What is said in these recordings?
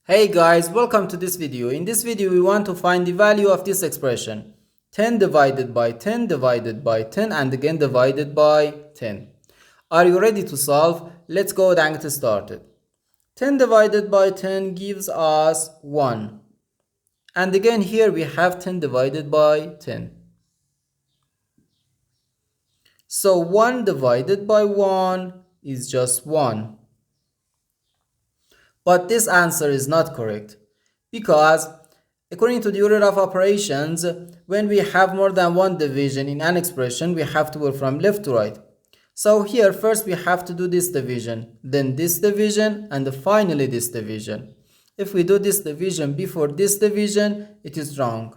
Hey guys, welcome to this video. In this video, we want to find the value of this expression. 10 divided by 10 divided by 10 and again divided by 10. Are you ready to solve? Let's go and get started. 10 divided by 10 gives us 1. And again here we have 10 divided by 10. So 1 divided by 1 is just 1. But this answer is not correct because according to the order of operations, when we have more than one division in an expression, we have to go from left to right. So here first we have to do this division, then this division, and finally this division. If we do this division before this division, it is wrong.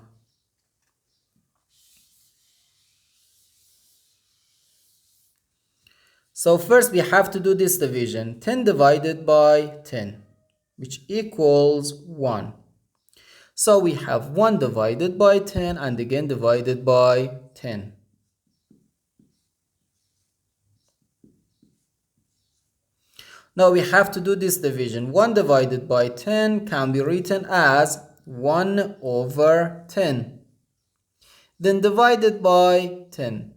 So first we have to do this division, 10 divided by 10, which equals 1. So we have 1 divided by 10 and again divided by 10. Now we have to do this division. 1 divided by 10 can be written as 1 over 10. Then divided by 10.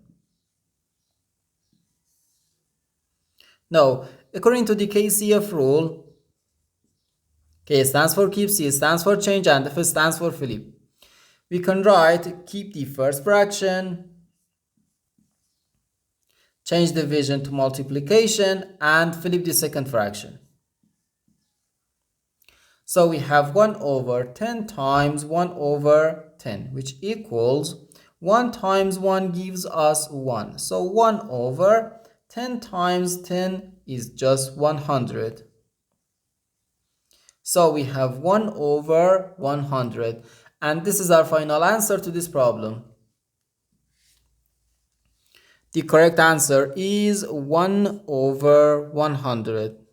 Now, according to the KCF rule, K stands for keep, C stands for change, and F stands for flip. We can write keep the first fraction, change division to multiplication, and flip the second fraction. So we have 1 over 10 times 1 over 10, which equals 1 times 1 gives us 1. So 1 over 10 times 10 is just 100. So we have 1 over 100. And this is our final answer to this problem. The correct answer is 1 over 100.